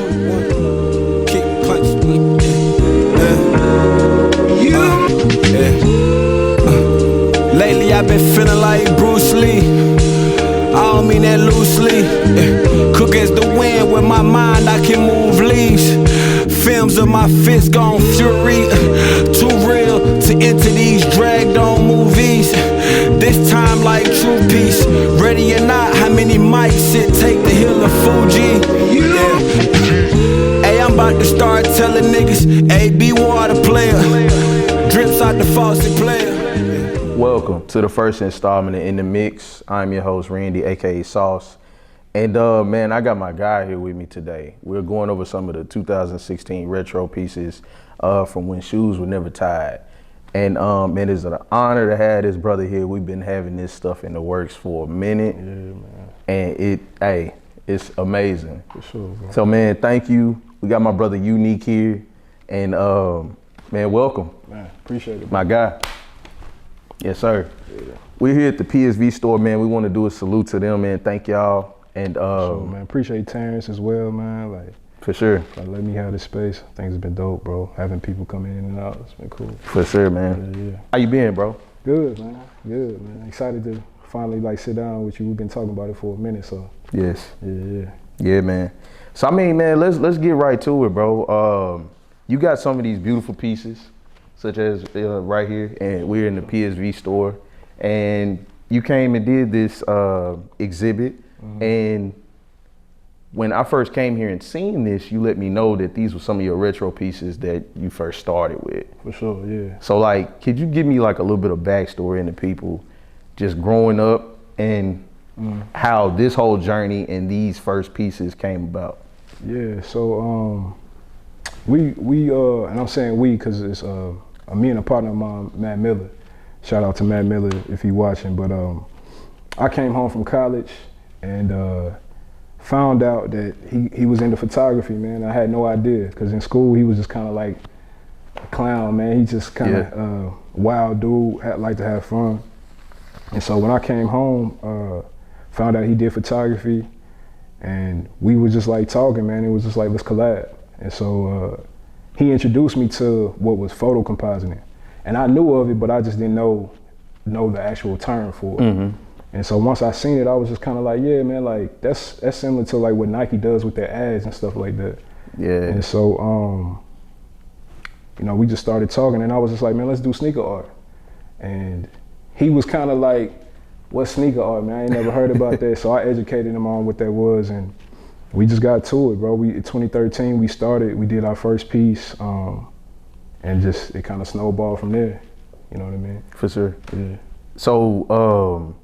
1. Kick, punch, Lately I've been feeling like Bruce Lee. I don't mean that loosely. Cook as the wind with my mind, I can move leaves. Films of my fist gone fury. Too real to enter these dragged on movies. This time like True Peace. Ready or not, how many mics it take to heal a Fuji? Hey, I'm about to start telling niggas, hey, be water player. Drips out the faucet player. Welcome to the first installment of In the Mix. I'm your host, Randy, aka Sauce. And man, I got my guy here with me today. We're going over some of the 2016 retro pieces from when shoes were never tied. And man, it's an honor to have this brother here. We've been having this stuff in the works for a minute. Yeah, man. And it's amazing. For sure, bro. So man, thank you. We got my brother Younique here. And man, welcome. Man, appreciate it. My guy. Yes, sir. Yeah. We're here at the PSV store, man. We want to do a salute to them, man. Thank y'all. And sure, man. Appreciate Terrence as well, man. Like, for sure. Like, let me have this space. Things have been dope, bro. Having people come in and out, it's been cool. For sure, man. Yeah. How you been, bro? Good, man. Good, man. Excited to finally like sit down with you. We've been talking about it for a minute, so. Yes. Yeah, man. So I mean, man, let's get right to it, bro. You got some of these beautiful pieces, such as right here, and we're in the PSV store, and you came and did this exhibit. Mm-hmm. And when I first came here and seen this, you let me know that these were some of your retro pieces that you first started with. For sure, yeah. So like, could you give me like a little bit of backstory into people just growing up and how this whole journey and these first pieces came about? Yeah, so we and I'm saying we because it's me and a partner of mine, Matt Miller. Shout out to Matt Miller if he's watching. But I came home from college and found out that he was into photography, man. I had no idea because in school he was just kind of like a clown, man. He just kind of wild dude, liked to have fun. And so when I came home, found out he did photography, and we were just like talking, man. It was just like, let's collab. And so he introduced me to what was photo compositing. And I knew of it, but I just didn't know the actual term for it. Mm-hmm. And so once I seen it, I was just kind of like, yeah, man, like that's similar to like what Nike does with their ads and stuff like that. Yeah. And so, you know, we just started talking, and I was just like, man, let's do sneaker art. And he was kind of like, what's sneaker art, man? I ain't never heard about that. So I educated him on what that was, and we just got to it, bro. In 2013, we did our first piece, and just it kind of snowballed from there. You know what I mean? For sure. Yeah. So,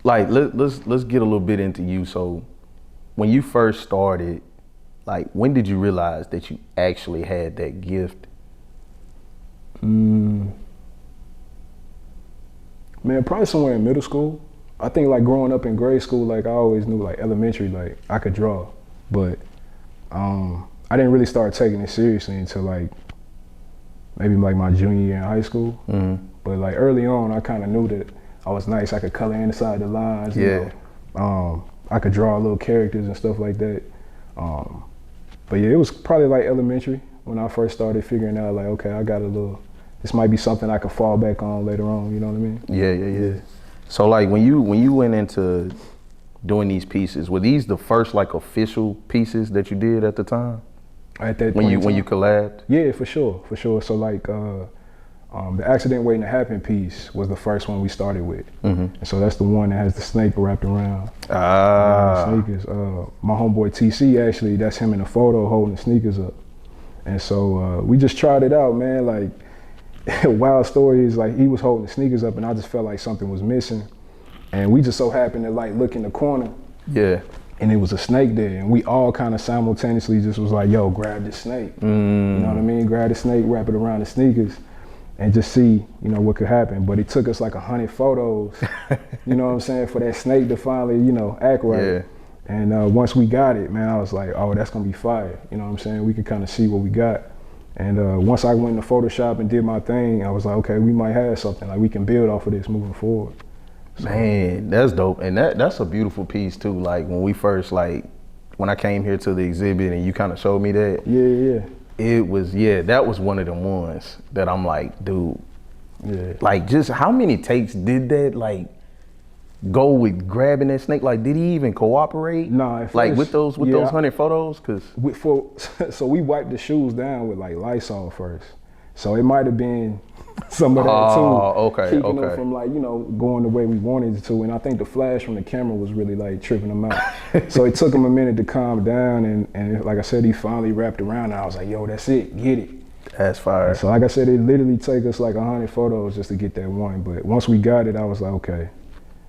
like, let's get a little bit into you. So, when you first started, like, when did you realize that you actually had that gift? Man, probably somewhere in middle school. I think like growing up in grade school, like I always knew like elementary, like I could draw, but I didn't really start taking it seriously until like maybe like my junior year in high school. Mm-hmm. But like early on, I kind of knew that I was nice. I could color inside the lines. Yeah. You know? I could draw little characters and stuff like that. But yeah, it was probably like elementary when I first started figuring out like, okay, I got a little. This might be something I could fall back on later on, you know what I mean? Yeah. So like when you went into doing these pieces, were these the first like official pieces that you did at the time? At that when you collabed? Yeah, for sure. So like the accident waiting to happen piece was the first one we started with. Mm-hmm. And so that's the one that has the snake wrapped around. Sneakers. My homeboy TC actually, that's him in a photo holding the sneakers up. And so we just tried it out, man. Like, wild story is like he was holding the sneakers up and I just felt like something was missing. And we just so happened to like look in the corner. Yeah. And it was a snake there. And we all kind of simultaneously just was like, yo, grab this snake. You know what I mean? Grab the snake, wrap it around the sneakers and just see, you know, what could happen. But it took us like 100 photos, you know what I'm saying, for that snake to finally, you know, act right. Yeah. And once we got it, man, I was like, oh, that's gonna be fire. You know what I'm saying? We could kind of see what we got. And once I went into Photoshop and did my thing, I was like, okay, we might have something. Like we can build off of this moving forward. So, man, that's dope. And that's a beautiful piece too. Like when we first like when I came here to the exhibit and you kind of showed me that. Yeah. It was, that was one of them ones that I'm like, dude, like just how many takes did that like go with grabbing that snake? Like, did he even cooperate? Nah, like with those 100 photos? So we wiped the shoes down with like Lysol first. So it might have been some of that too. Keeping them from like, going the way we wanted it to. And I think the flash from the camera was really like tripping them out. So it took him a minute to calm down. And like I said, he finally wrapped around and I was like, yo, that's it, get it. That's fire. And so like I said, it literally take us like 100 photos just to get that one. But once we got it, I was like, okay,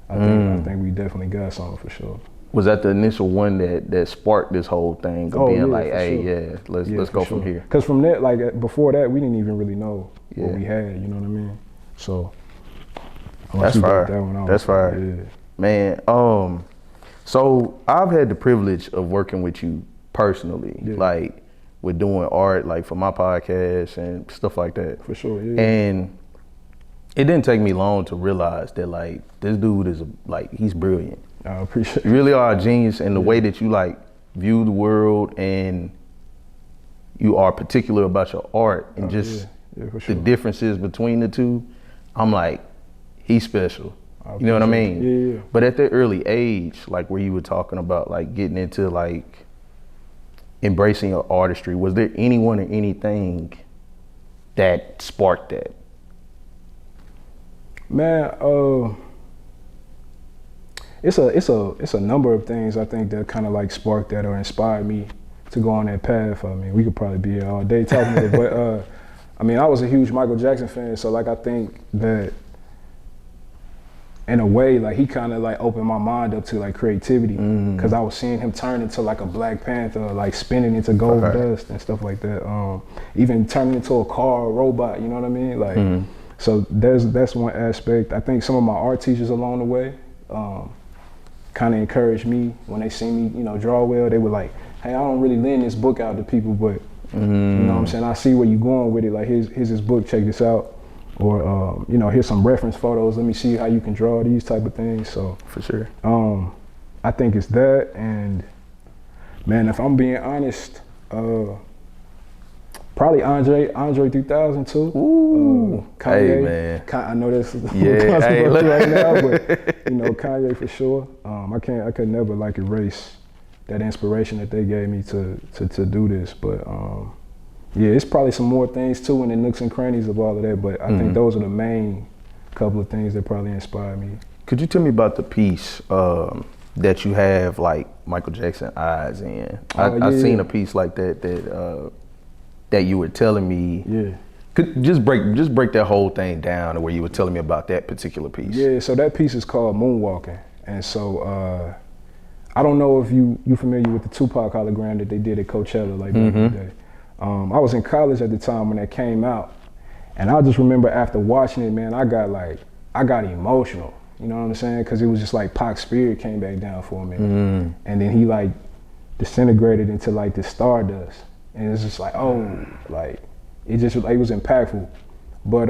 I think we definitely got something for sure. Was that the initial one that sparked this whole thing of being like, hey, let's go from here? Because from that, like before that, we didn't even really know what we had. You know what I mean? So that's fire. That's fire, man. So I've had the privilege of working with you personally, like with doing art, like for my podcast and stuff like that. For sure, And it didn't take me long to realize that like this dude is he's brilliant. I appreciate it. You really are a genius in the way that you like view the world, and you are particular about your art and just the differences between the two. I'm like, he's special. You know what I mean? Yeah. But at that early age, like where you were talking about like getting into like embracing your artistry, was there anyone or anything that sparked that? Man, it's a number of things I think that kind of like sparked that or inspired me to go on that path. I mean, we could probably be here all day talking about it, but I mean, I was a huge Michael Jackson fan, so like I think that in a way, like he kind of like opened my mind up to like creativity, because I was seeing him turn into like a Black Panther, like spinning into gold dust and stuff like that. Even turning into a car, a robot, you know what I mean? Like, so that's one aspect. I think some of my art teachers along the way kind of encouraged me when they see me, draw well. They were like, hey, I don't really lend this book out to people, but you know what I'm saying? I see where you're going with it. Like, here's this book, check this out. Or, here's some reference photos. Let me see how you can draw these type of things. So for sure. I think it's that. And man, if I'm being honest, probably Andre 3000 too. Ooh, Kanye. Hey man, I know this is hey, right now, but Kanye for sure. I could never like erase that inspiration that they gave me to do this. But it's probably some more things too in the nooks and crannies of all of that. But I think those are the main couple of things that probably inspired me. Could you tell me about the piece that you have like Michael Jackson eyes in? I seen a piece like that that you were telling me. Yeah. Could just break that whole thing down to where you were telling me about that particular piece. Yeah, so that piece is called Moonwalking. And so I don't know if you familiar with the Tupac hologram that they did at Coachella like back in the day. I was in college at the time when that came out. And I just remember after watching it, man, I got emotional. You know what I'm saying? Because it was just like Pac's spirit came back down for me. And then he like disintegrated into like this stardust. And it's just like, it was impactful. But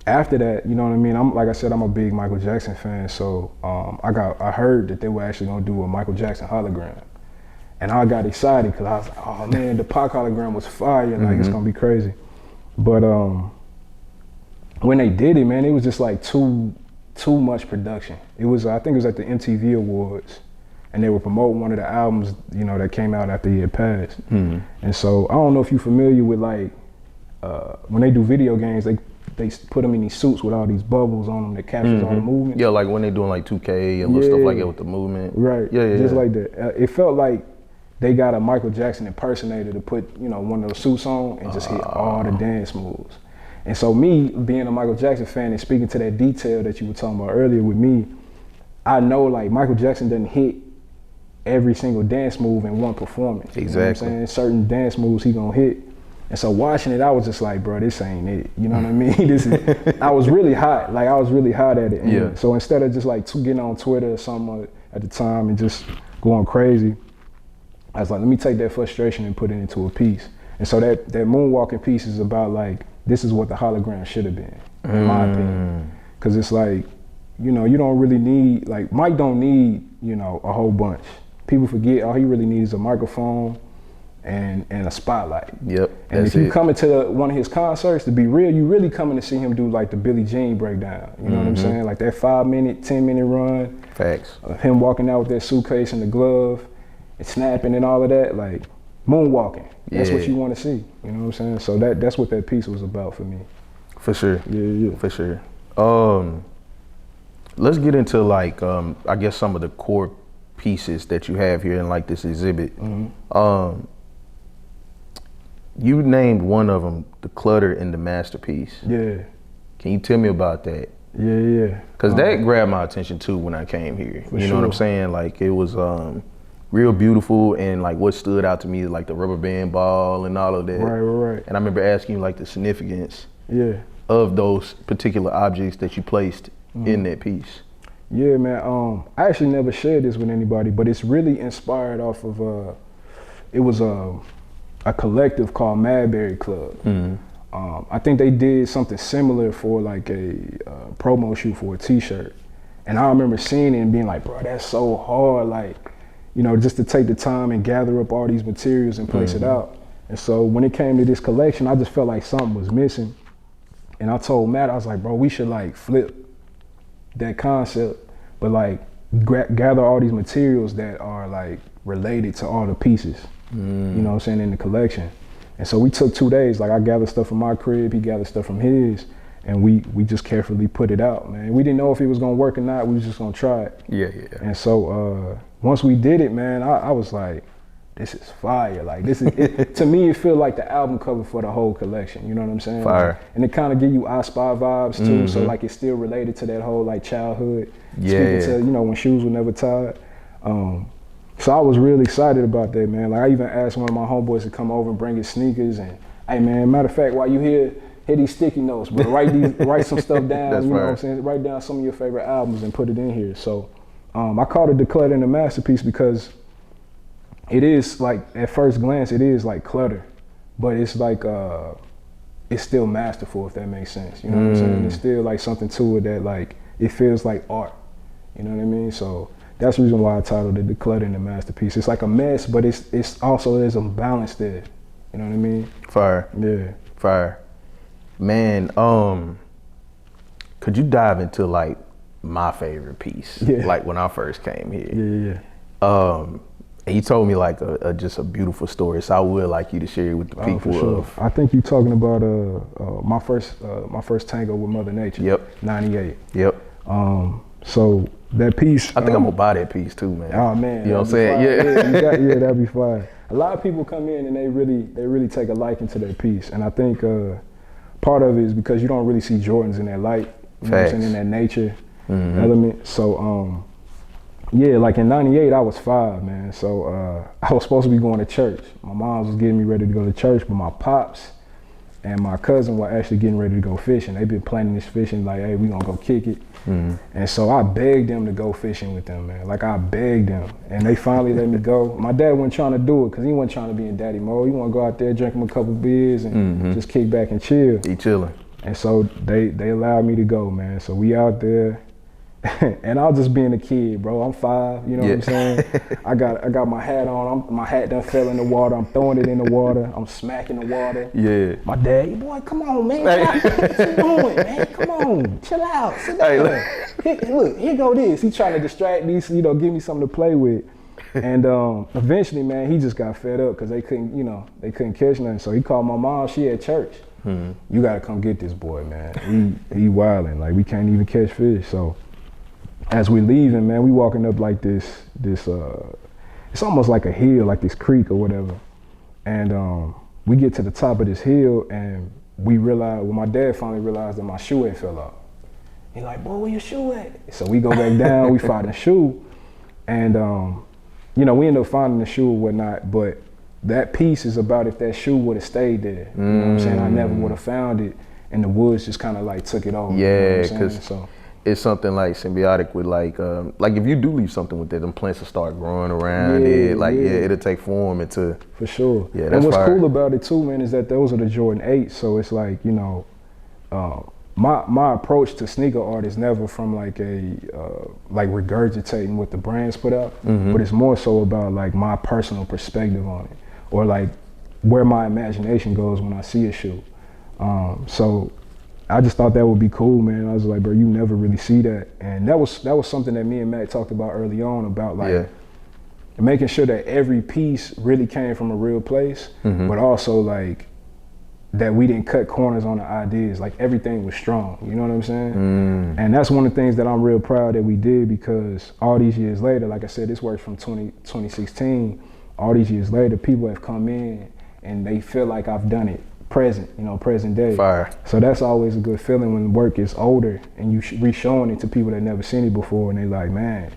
after that, you know what I mean? I'm a big Michael Jackson fan. So I heard that they were actually gonna do a Michael Jackson hologram. And I got excited because I was like, oh man, the Pac hologram was fire. Like, it's gonna be crazy. But when they did it, man, it was just like too much production. It was, I think it was at the MTV Awards. And they were promoting one of the albums, that came out after he had passed. And so I don't know if you're familiar with like, when they do video games, they put them in these suits with all these bubbles on them that captures all the movement. Yeah, like when they're doing like 2K and little stuff like that with the movement. Right, just like that. It felt like they got a Michael Jackson impersonator to put, one of those suits on and just hit all the dance moves. And so me, being a Michael Jackson fan and speaking to that detail that you were talking about earlier with me, I know like Michael Jackson doesn't hit every single dance move in one performance. Exactly. You know what I'm saying? Certain dance moves he gonna hit. And so watching it, I was just like, bro, this ain't it. You know what I mean? I was really hot. Like, I was really hot at it. And so instead of just like getting on Twitter or something at the time and just going crazy, I was like, let me take that frustration and put it into a piece. And so that Moonwalking piece is about like, this is what the hologram should have been, in my opinion. Because it's like, you don't really need, like, Mike don't need, a whole bunch. people forget all he really needs is a microphone and a spotlight. Yep. And if you come into one of his concerts, to be real, you really coming to see him do like the Billie Jean breakdown. You know what I'm saying? Like that 5-minute, 10-minute run. Facts. Him walking out with that suitcase and the glove and snapping and all of that, like moonwalking. That's what you want to see. You know what I'm saying? So that's what that piece was about for me. For sure. Yeah. For sure. Let's get into like I guess some of the core pieces that you have here in like this exhibit. You named one of them Declutter and the Masterpiece. Yeah. Can you tell me about that? Yeah. Cause that grabbed my attention too when I came here. You know what I'm saying? Like it was real beautiful, and like what stood out to me is like the rubber band ball and all of that. Right. And I remember asking you like the significance of those particular objects that you placed in that piece. Yeah, man. I actually never shared this with anybody, but it's really inspired off of it was a collective called Madberry Club. I think they did something similar for like a promo shoot for a t-shirt. And I remember seeing it and being like, bro, that's so hard. Like, you know, just to take the time and gather up all these materials and place it out. And so when it came to this collection, I just felt like something was missing. And I told Matt, I was like, bro, we should like flip that concept, but like gather all these materials that are like related to all the pieces, you know what I'm saying, in the collection. And so we took 2 days, like I gathered stuff from my crib, he gathered stuff from his, and we just carefully put it out, man. We didn't know if it was gonna work or not, we was just gonna try it. Yeah. And so once we did it, man, I was like, this is fire. Like this is, to me, it feel like the album cover for the whole collection. You know what I'm saying? Fire. And it kind of give you I Spy vibes too. So like it's still related to that whole like childhood. Yeah. Speaking to, you know, when shoes were never tied. So I was really excited about that, man. Like I even asked one of my homeboys to come over and bring his sneakers. And hey, man, matter of fact, while you here, hit these sticky notes, but write some stuff down. That's you know fire. what I'm saying? Write down some of your favorite albums and put it in here. So I called it Declutter and the Masterpiece because it is like, at first glance, it is like clutter, but it's like, it's still masterful, if that makes sense. You know what I'm saying? It's still like something to it that like, it feels like art. You know what I mean? So that's the reason why I titled it Declutter and the Masterpiece. It's like a mess, but it's also, there's a balance there. You know what I mean? Fire. Yeah. Fire. Man, could you dive into like my favorite piece? Yeah. Like when I first came here. Yeah. And you told me like just a beautiful story, so I would like you to share it with the people. For sure. I think you're talking about my first Tango with Mother Nature. Yep. 98. Yep. So that piece. I think I'm gonna buy that piece too, man. Oh man. You know what I'm saying? Yeah. That'd be fine. A lot of people come in and they really take a liking to that piece, and I think part of it is because you don't really see Jordans in that light. You know what I'm saying? In that nature element. So yeah, like in 98, I was 5, man. So I was supposed to be going to church. My mom was getting me ready to go to church, but my pops and my cousin were actually getting ready to go fishing. They've been planning this fishing, like, hey, we gonna go kick it. And so I begged them to go fishing with them, man. Like I begged them, and they finally let me go. My dad wasn't trying to do it because he wasn't trying to be in daddy mode. He wanted to go out there, drink him a couple beers, and just kick back and chill. He chilling. And so they allowed me to go, man. So we out there. And I was just being a kid, bro. I'm 5, you know what I'm saying? I got my hat on. My hat done fell in the water. I'm throwing it in the water. I'm smacking the water. Yeah. My dad, boy, come on, man. What you doing, man? Come on, chill out. Sit down. Look, here go this. He trying to distract me, you know, give me something to play with. And eventually, man, he just got fed up because they couldn't catch nothing. So he called my mom. She at church. You gotta come get this boy, man. He wilding. Like we can't even catch fish. So as we leaving, man, we walking up like this it's almost like a hill, like this creek or whatever. And we get to the top of this hill and we realize, well, my dad finally realized that my shoe had fell off. He like, boy, where your shoe at? So we go back down, we find the shoe, and you know, we end up finding the shoe or whatnot, but that piece is about if that shoe would have stayed there. You know what I'm saying? I never would have found it, and the woods just kind of like took it over. Yeah, you know because it's something like symbiotic with like if you do leave something with it, them plants will start growing around it. Like it'll take form into. For sure. Yeah, and what's fire. cool about it too, man, is that those are the Jordan 8s. So it's like, you know, my approach to sneaker art is never from like a like regurgitating what the brands put out, but it's more so about like my personal perspective on it, or like where my imagination goes when I see a shoe. So I just thought that would be cool, man. I was like, bro, you never really see that, and that was something that me and Matt talked about early on, about like making sure that every piece really came from a real place, but also like that we didn't cut corners on the ideas. Like everything was strong, you know what I'm saying? And that's one of the things that I'm real proud that we did, because all these years later, like I said, this works from 2016. All these years later, people have come in and they feel like I've done it present, you know, present day. Fire. So that's always a good feeling when work is older and you re-showing it to people that never seen it before, and they like, man,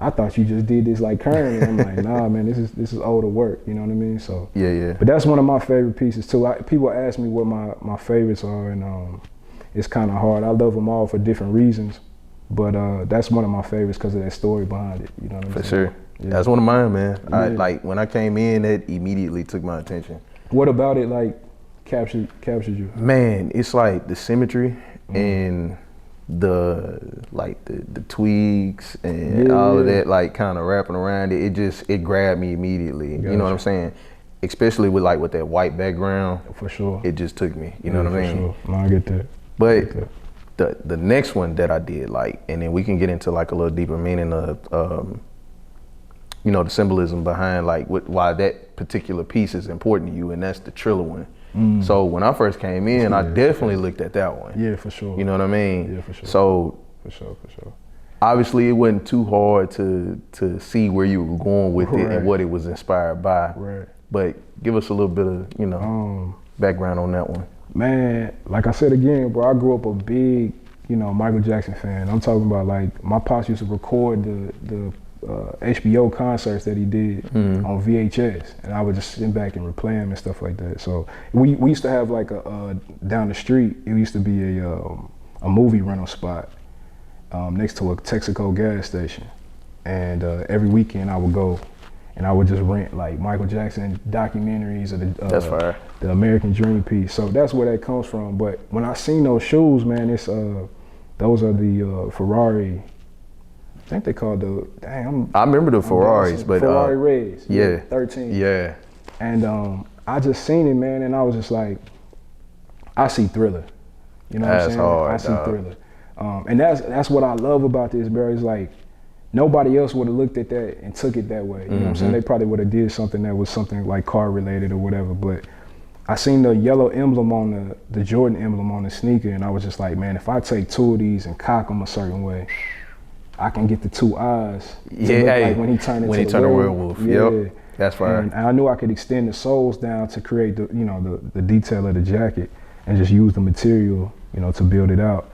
I thought you just did this like Curren. And I'm like, nah, man, this is older work, you know what I mean? So yeah. But that's one of my favorite pieces too. People ask me what my favorites are, and it's kind of hard. I love them all for different reasons, but that's one of my favorites because of that story behind it, you know what I'm saying? For sure. Yeah. That's one of mine, man. I like when I came in, that immediately took my attention. What about it like captured you? Man, it's like the symmetry and the tweaks and all of that, like kind of wrapping around it. It grabbed me immediately. Gotcha. You know what I'm saying? Especially with that white background. For sure. It just took me. You know what I mean? For sure. No, I get that. But the next one that I did, like, and then we can get into like a little deeper meaning of you know, the symbolism behind like why that particular piece is important to you, and that's the Triller one. So when I first came in, I definitely looked at that one. Yeah, for sure. You know what I mean? Yeah, for sure. So for sure. Obviously, it wasn't too hard to see where you were going with it and what it was inspired by. Right. But give us a little bit of, you know, background on that one. Man, like I said again, bro, I grew up a big, you know, Michael Jackson fan. I'm talking about like my pops used to record the HBO concerts that he did on VHS, and I would just sit back and replay them and stuff like that. So we used to have like a down the street, it used to be a movie rental spot next to a Texaco gas station, and every weekend I would go and I would just rent like Michael Jackson documentaries of That's fire. The American Dream piece. So that's where that comes from. But when I seen those shoes, man, it's those are the Ferrari. I think they called I remember the Ferraris, but Ferrari Reds. Yeah. 13. Yeah. And I just seen it, man, and I was just like, I see Thriller. You know what I'm saying? Hard, I see Thriller. And that's what I love about this, bro. It's like nobody else would have looked at that and took it that way. You know what I'm saying? They probably would have did something that was something like car related or whatever. But I seen the yellow emblem on the Jordan emblem on the sneaker, and I was just like, man, if I take two of these and cock them a certain way, I can get the two eyes. Like when he turned into a werewolf. Yep. That's right. And I knew I could extend the soles down to create the detail of the jacket and just use the material, you know, to build it out.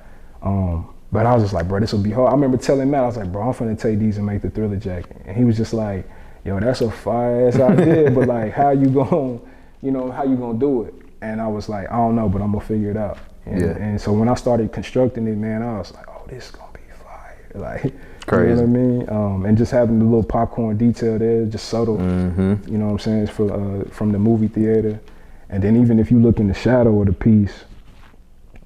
But I was just like, bro, this will be hard. I remember telling Matt, I was like, bro, I'm finna take these and make the Thriller jacket. And he was just like, yo, that's a fire ass idea, but like, how you gonna do it? And I was like, I don't know, but I'm gonna figure it out. And so when I started constructing it, man, I was like, oh, this is gonna be fire. Like, crazy. You know what I mean? And just having the little popcorn detail there, just subtle. You know what I'm saying? It's from the movie theater. And then even if you look in the shadow of the piece,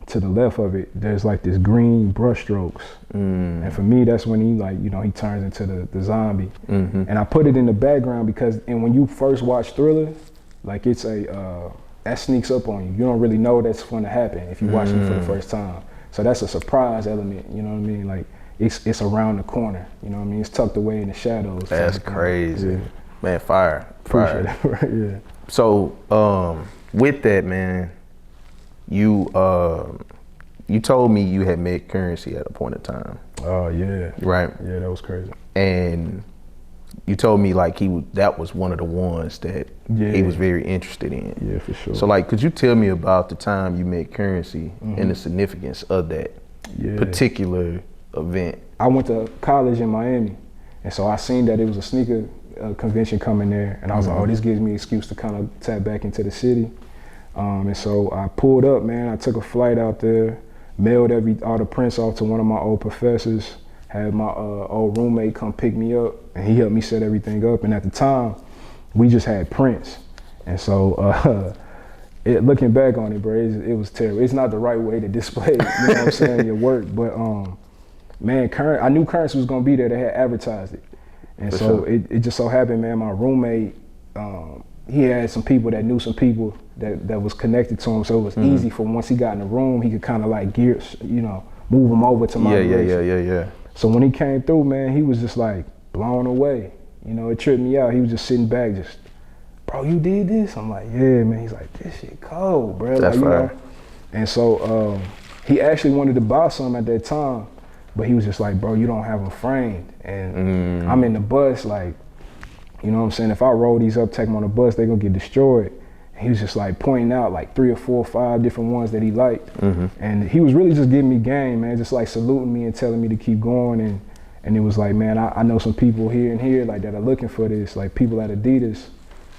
to the left of it, there's like this green brush strokes. And for me, that's when he turns into the zombie. And I put it in the background because, and when you first watch Thriller, like it's that sneaks up on you. You don't really know that's going to happen if you watch it for the first time. So that's a surprise element, you know what I mean? Like it's around the corner, you know what I mean? It's tucked away in the shadows. That's crazy. Yeah. Man, fire. Appreciate it, right, yeah. So with that, man, you told me you had met Currency at a point in time. Oh yeah. Right. Yeah, that was crazy. And you told me like that was one of the ones that he was very interested in. Yeah, for sure. So like, could you tell me about the time you met Currency and the significance of that particular event? I went to college in Miami, and so I seen that it was a sneaker convention coming there, and I was like, oh, this gives me an excuse to kind of tap back into the city. And so I pulled up, man. I took a flight out there, mailed all the prints off to one of my old professors, had my old roommate come pick me up, and he helped me set everything up. And at the time, we just had prints. And so looking back on it, bro, it was terrible. It's not the right way to display, you know what I'm saying, your work. But man, I knew Currency was gonna be there. They had advertised it, and so it just so happened, man. My roommate, he had some people that knew some people that was connected to him, so it was easy for once he got in the room, he could kind of like move him over to my direction. Yeah. So when he came through, man, he was just like blown away. You know, it tripped me out. He was just sitting back, just, bro, you did this? I'm like, yeah, man. He's like, this shit cold, bro. That's like, you right. know? And so he actually wanted to buy some at that time, but he was just like, bro, you don't have them framed. And I'm in the bus, like, you know what I'm saying? If I roll these up, take them on the bus, they're gonna get destroyed. And he was just like pointing out like 3 or 4 or 5 different ones that he liked. And he was really just giving me game, man, just like saluting me and telling me to keep going. And it was like, man, I know some people here and here like that are looking for this, like people at Adidas,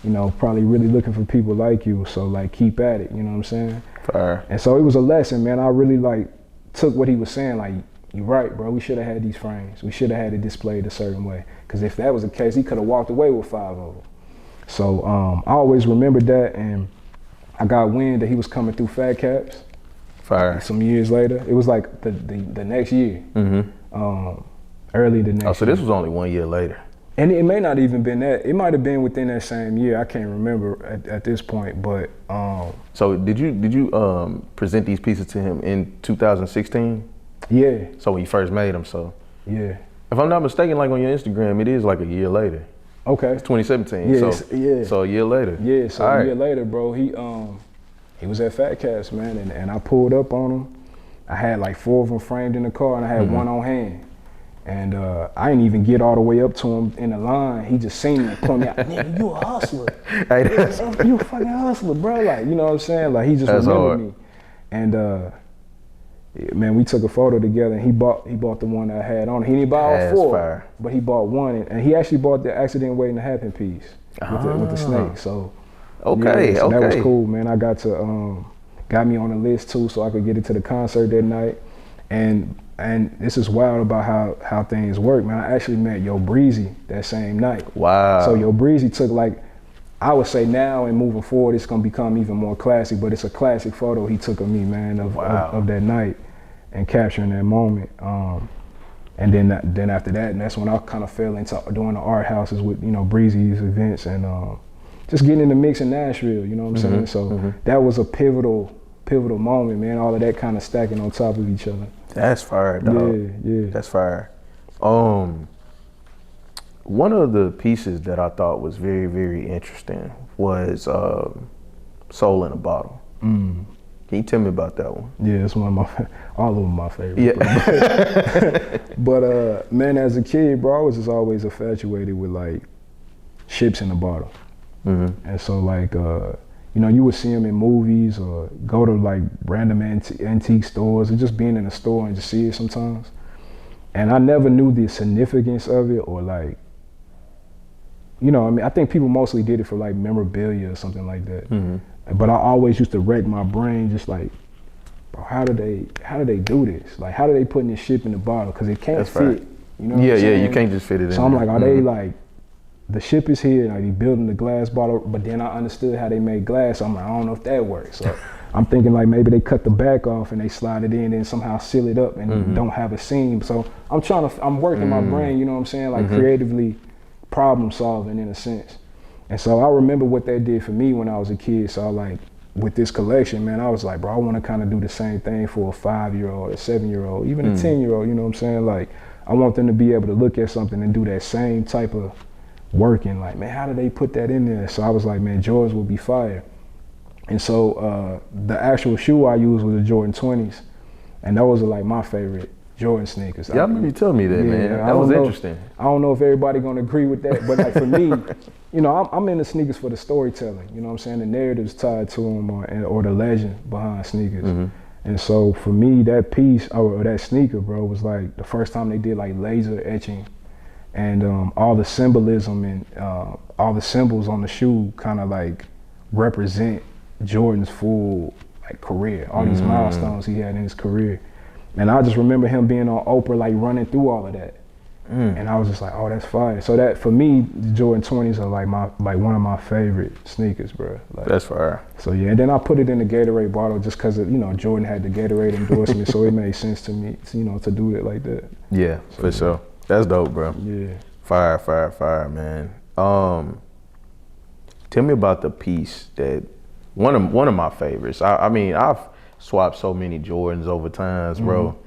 you know, probably really looking for people like you. So like, keep at it, you know what I'm saying? Fire. And so it was a lesson, man. I really like took what he was saying, like, you're right, bro. We should have had these frames. We should have had it displayed a certain way. Because if that was the case, he could have walked away with 5 of them. So I always remembered that, and I got wind that he was coming through Fat Caps. Fire. Some years later, it was like the next year. Early the next year. Oh, so this was only 1 year later. And it may not even been that. It might have been within that same year. I can't remember at this point, but. So did you present these pieces to him in 2016? Yeah. So when you first made them, so. Yeah. If I'm not mistaken, like on your Instagram, it is like a year later. Okay. It's 2017. Yeah. So a year later. Yeah. So a year later, bro, he was at Fat Cats, man, and I pulled up on him. I had like 4 of them framed in the car, and I had 1 on hand. And I didn't even get all the way up to him in the line. He just seen me and pointed out, nigga, you a hustler. You a fucking hustler, bro. Like, you know what I'm saying? Like, he just remembered me. And man, we took a photo together, and he bought the one that I had on. He didn't buy all 4, but he bought one, and he actually bought the Accident Waiting to Happen piece with the snake. So that was cool, man. I got me on the list too, so I could get it to the concert that night. And this is wild about how things work, man. I actually met Yo Breezy that same night. Wow. So Yo Breezy took, like, I would say now and moving forward, it's gonna become even more classic, but it's a classic photo he took of me, man, of that night and capturing that moment. And then after that, and that's when I kind of fell into doing the art houses with, you know, Breezy's events and just getting in the mix in Nashville, you know what I'm saying? So that was a pivotal moment, man, all of that kind of stacking on top of each other. That's fire, dog. Yeah. That's fire. One of the pieces that I thought was very, very interesting was Soul in a Bottle. Can you tell me about that one? Yeah, it's one of all of them my favorite. Yeah. But man, as a kid, bro, I was just always infatuated with like ships in a bottle. And so like, you know, you would see them in movies or go to like random antique stores or just being in a store and just see it sometimes. And I never knew the significance of it or like, you know, I mean, I think people mostly did it for like memorabilia or something like that. But I always used to wreck my brain just like, bro, how do they do this? Like, how do they put this ship in the bottle? Because it can't fit. You know what I'm saying? You can't just fit it in. So I'm like, are they like, the ship is here, like they building the glass bottle, but then I understood how they made glass, so I'm like, I don't know if that works. So I'm thinking like maybe they cut the back off and they slide it in and somehow seal it up and don't have a seam. So I'm working my brain, you know what I'm saying? Like creatively problem solving in a sense. And so I remember what that did for me when I was a kid. So like with this collection, man, I was like, bro, I want to kind of do the same thing for a 5-year-old, a 7-year-old, even a 10-year-old, you know what I'm saying? Like I want them to be able to look at something and do that same type of working, like, man, how did they put that in there? So I was like, man, Jordans will be fire. And so the actual shoe I used was the Jordan 20s, and those are like my favorite Jordan sneakers. Yeah, I remember you telling me that, man. That was interesting. I don't know if everybody gonna agree with that, but like for me, you know, I'm in the sneakers for the storytelling. You know what I'm saying? The narratives tied to them, or the legend behind sneakers. And so for me, that piece or that sneaker, bro, was like the first time they did like laser etching. And all the symbolism and all the symbols on the shoe kind of like represent Jordan's full like career, all these milestones he had in his career. And I just remember him being on Oprah, like running through all of that. And I was just like, oh, that's fire. So that, for me, the Jordan 20s are like one of my favorite sneakers, bro. Like, that's fire. So yeah, and then I put it in the Gatorade bottle just because, you know, Jordan had the Gatorade endorsement, so it made sense to me, you know, to do it like that. Yeah, so, for sure. That's dope, bro. Yeah. Fire, man. Tell me about the piece that one of my favorites. I mean, I've swapped so many Jordans over times, bro,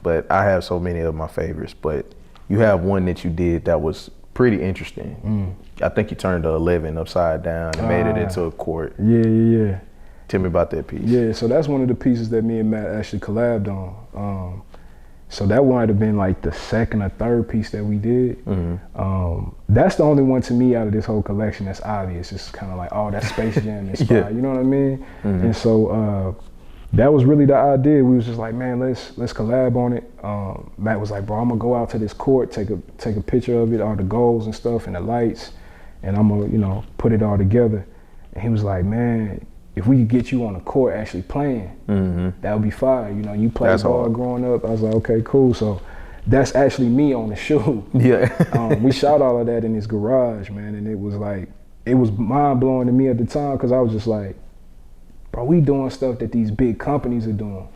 but I have so many of my favorites. But you have one that you did that was pretty interesting. I think you turned the 11 upside down and made it into a court. Yeah. Tell me about that piece. Yeah, so that's one of the pieces that me and Matt actually collabed on. So that might have been like the second or third piece that we did. That's the only one to me out of this whole collection that's obvious. It's kind of like, oh, that's Space Jam inspired. Yeah. You know what I mean? And so that was really the idea. We was just like, man, let's collab on it. Matt was like, bro, I'm gonna go out to this court, take a picture of it, all the goals and stuff and the lights, and I'm gonna, you know, put it all together. And he was like, man, if we could get you on the court actually playing, that would be fire. You know, you played ball growing up. I was like, okay, cool. So that's actually me on the shoe. Yeah. We shot all of that in his garage, man, and it was mind blowing to me at the time because I was just like, bro, we doing stuff that these big companies are doing.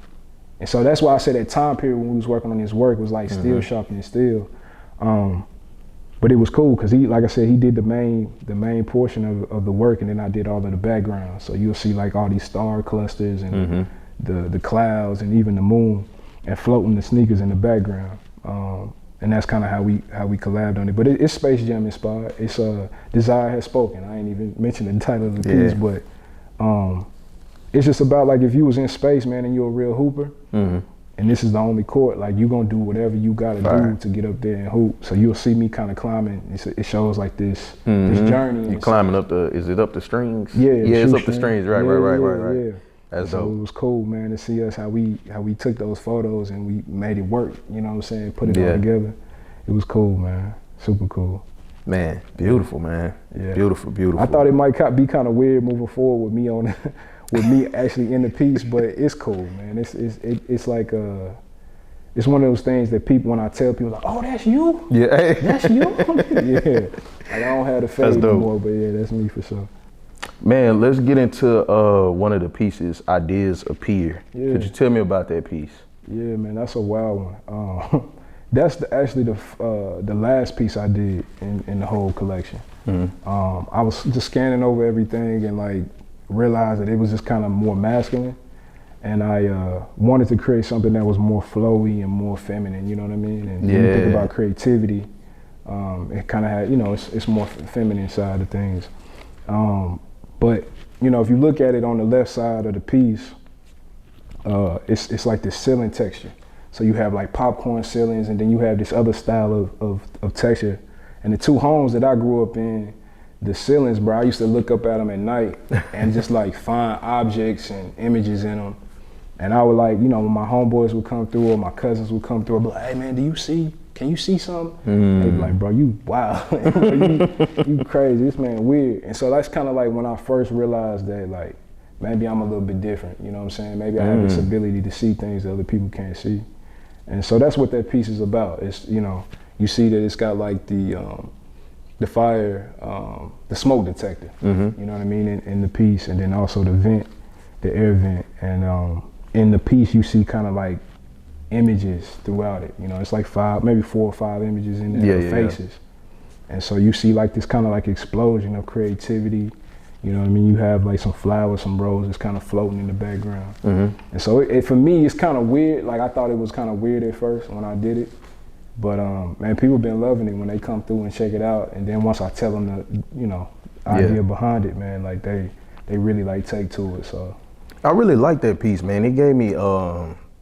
And so that's why I said that time period when we was working on this work was like still sharpening steel. But it was cool because he, like I said, he did the main portion of the work, and then I did all of the background. So you'll see like all these star clusters and the clouds and even the moon, and floating the sneakers in the background. And that's kind of how we collabed on it. But it's Space Jam inspired. It's Desire Has Spoken. I ain't even mentioned the title of the piece, but it's just about like if you was in space, man, and you're a real hooper, and this is the only court, like you gonna do whatever you gotta do to get up there and hoop. So you'll see me kind of climbing. It shows like this journey. You climbing up is it up the strings? Yeah, it's up the strings. Right. Yeah. That's so dope. It was cool, man, to see us how we took those photos and we made it work. You know what I'm saying? Put it all together. It was cool, man. Super cool. Man, beautiful, man. Yeah. Beautiful. I thought it might be kind of weird moving forward with me on. With me actually in the piece, but it's cool, man. It's like it's one of those things that people, when I tell people like, oh, that's you? Yeah. That's you? Yeah. Like I don't have the fade anymore, but yeah, that's me for sure. Man, let's get into one of the pieces, Ideas Appear. Yeah. Could you tell me about that piece? Yeah, man, that's a wild one. That's actually the last piece I did in the whole collection. I was just scanning over everything and like realized that it was just kind of more masculine, and I wanted to create something that was more flowy and more feminine, you know what I mean? And when you think about creativity, it kind of had, you know, it's more feminine side of things. But, you know, if you look at it on the left side of the piece, it's like this ceiling texture. So you have like popcorn ceilings, and then you have this other style of texture. And the two homes that I grew up in, the ceilings, bro, I used to look up at them at night and just like find objects and images in them. And I would like, you know, when my homeboys would come through or my cousins would come through, I'd be like, hey man, can you see something? They'd be like, bro, you wow, you crazy, this man weird. And so that's kind of like when I first realized that like, maybe I'm a little bit different, you know what I'm saying? Maybe I have this ability to see things that other people can't see. And so that's what that piece is about. It's, you know, you see that it's got like the fire, the smoke detector, you know what I mean, in the piece, and then also the vent, the air vent. And in the piece, you see kind of like images throughout it. You know, it's like maybe 4 or 5 images in there, faces. And so you see like this kind of like explosion of creativity. You know what I mean? You have like some flowers, some roses kind of floating in the background. And so for me, it's kind of weird. Like I thought it was kind of weird at first when I did it. But man, people been loving it when they come through and check it out. And then once I tell them the, you know, idea behind it, man, like they really like take to it. So I really like that piece, man. It gave me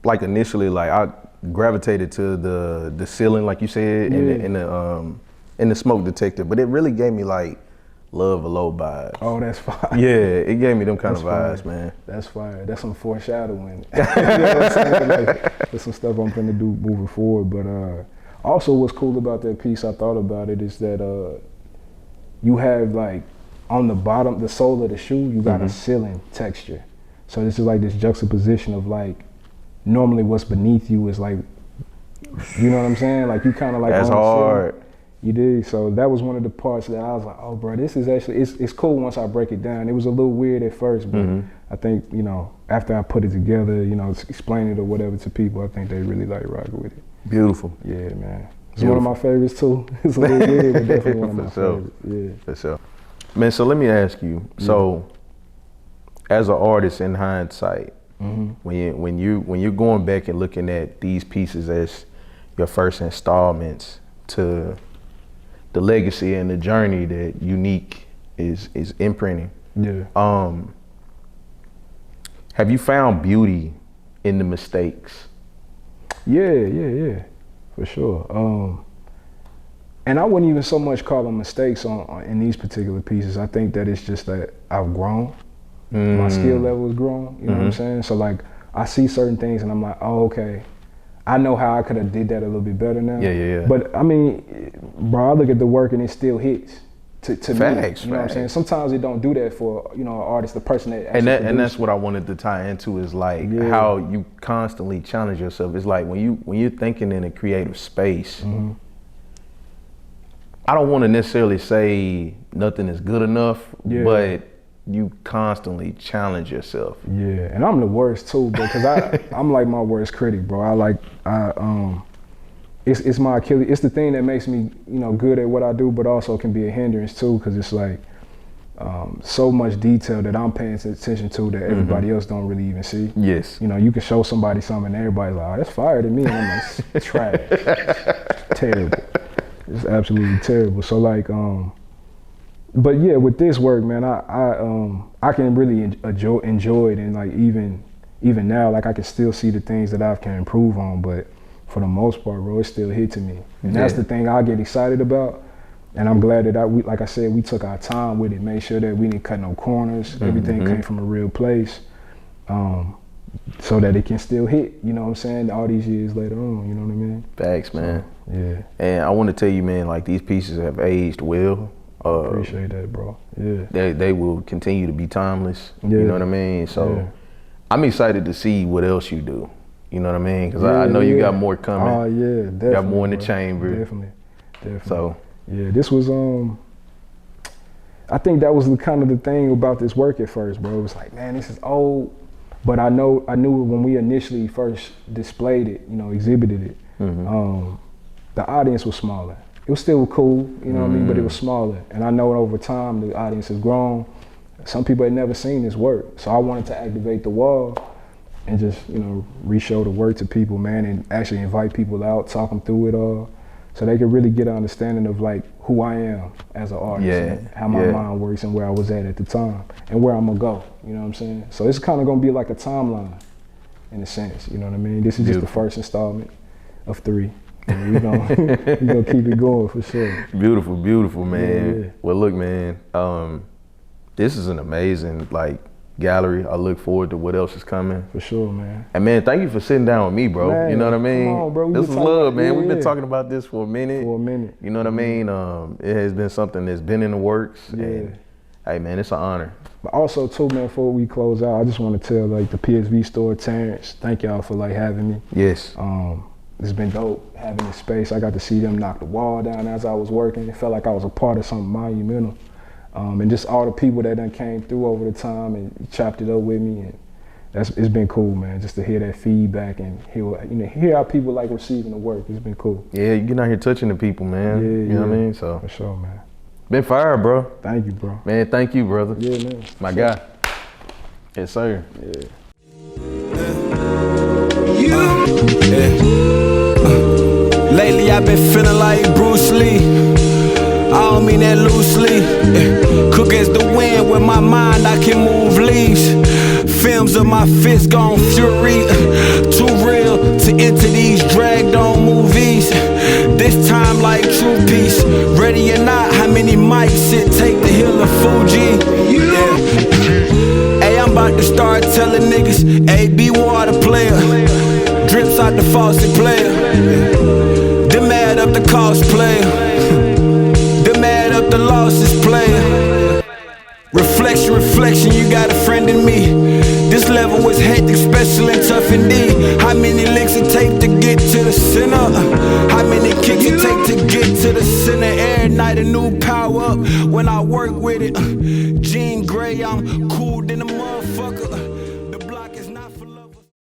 like initially, like I gravitated to the ceiling, like you said, in the smoke detector. But it really gave me like Love Below vibes. Oh, that's fire. Yeah, it gave me them kind of vibes, man. That's fire. That's some foreshadowing. You know what I'm saying? Like, there's some stuff I'm gonna do moving forward. But also what's cool about that piece, I thought about it, is that you have like on the bottom, the sole of the shoe, you got a ceiling texture. So this is like this juxtaposition of like, normally what's beneath you is like You know what I'm saying? Like you kind of like That's hard. You did. So that was one of the parts that I was like, oh, bro, this is actually it's cool once I break it down. It was a little weird at first, but I think after I put it together, explain it or whatever to people, I think they really like rocking with it. Beautiful. Yeah, man. It's one of my favorites too. It's a little weird, but definitely one of my favorites. Yeah. For sure. Man, so let me ask you. So, as an artist in hindsight, when you're going back and looking at these pieces as your first installments to the legacy and the journey that Younique is imprinting. Yeah. Have you found beauty in the mistakes? Yeah, for sure. And I wouldn't even so much call them mistakes in these particular pieces. I think that it's just that I've grown. My skill level has grown, you know what I'm saying? So like, I see certain things and I'm like, oh, okay. I know how I could have did that a little bit better now. Yeah. But I mean, bro, I look at the work and it still hits to Facts, me. You know what I'm saying? Sometimes it don't do that for an artist, the person that actually and that's what I wanted to tie into is like how you constantly challenge yourself. It's like when you're thinking in a creative space, I don't want to necessarily say nothing is good enough, but you constantly challenge yourself. Yeah, and I'm the worst too, bro, because I'm like my worst critic, bro. It's my Achilles. It's the thing that makes me, good at what I do, but also can be a hindrance too, because it's like so much detail that I'm paying attention to that everybody else don't really even see. Yes. You can show somebody something and everybody's like, oh, that's fire to me, and I'm like, it's trash, terrible. It's absolutely terrible. So like, but yeah, with this work, man, I can really enjoy it, and like even now, like I can still see the things that I can improve on. But for the most part, bro, it still hit to me, and that's the thing I get excited about. And I'm glad that like I said, we took our time with it, made sure that we didn't cut no corners. Everything came from a real place, so that it can still hit. You know what I'm saying? All these years later on, you know what I mean? Facts, man. So, yeah. And I want to tell you, man, like these pieces have aged well. Appreciate that, bro. Yeah. They will continue to be timeless. You know what I mean? So I'm excited to see what else you do. You know what I mean? Because I know you got more coming. Oh yeah, definitely. You got more in the chamber. Definitely. So yeah, this was I think that was kind of the thing about this work at first, bro. It was like, man, this is old, but I knew when we initially first displayed it, exhibited it, the audience was smaller. It was still cool, you know what I mean, but it was smaller. And I know over time the audience has grown. Some people had never seen this work, so I wanted to activate the wall and just re-show the work to people, man, and actually invite people out, talk them through it all, so they could really get an understanding of like who I am as an artist, and how my mind works, and where I was at the time, and where I'm gonna go. You know what I'm saying? So it's kind of gonna be like a timeline, in a sense. You know what I mean? This is just the first installment of 3. And we gonna keep it going for sure. Beautiful, man. Yeah. Well, look, man, this is an amazing gallery. I look forward to what else is coming. For sure, man. And man, thank you for sitting down with me, bro. Man, you know what I mean? Come on, bro. This is love, man. We've been talking about this for a minute. You know what I mean? It has been something that's been in the works. Yeah. And hey, man, it's an honor. But also, too, man, before we close out, I just want to tell the PSV store, Terrence, thank y'all for having me. Yes. It's been dope having this space. I got to see them knock the wall down as I was working. It felt like I was a part of something monumental. And just all the people that done came through over the time and chopped it up with me, and it's been cool, man. Just to hear that feedback and hear how people receiving the work. It's been cool. Yeah, you get out here touching the people, man. You know what I mean? So for sure, man. Been fire, bro. Thank you, bro. Man, thank you, brother. Yeah, man. My guy. Yes, sir. Lately I've been feeling like Bruce Lee. I don't mean that loosely. Quick as the wind, with my mind I can move leaves. Films of my fist gone fury. Too real to enter these dragged on movies. This time like True Peace. Ready or not, how many mics it take to heal a Fuji? Hey, I'm about to start telling niggas, hey, be water player. Drips out the faucet player. Them add up the cost player. Mad up the losses player. Reflection, you got a friend in me. This level was hectic, special and tough indeed. How many licks it take to get to the center? it take to get to the center every night? A new power up when I work with it. Jean Grey, I'm cool than a motherfucker.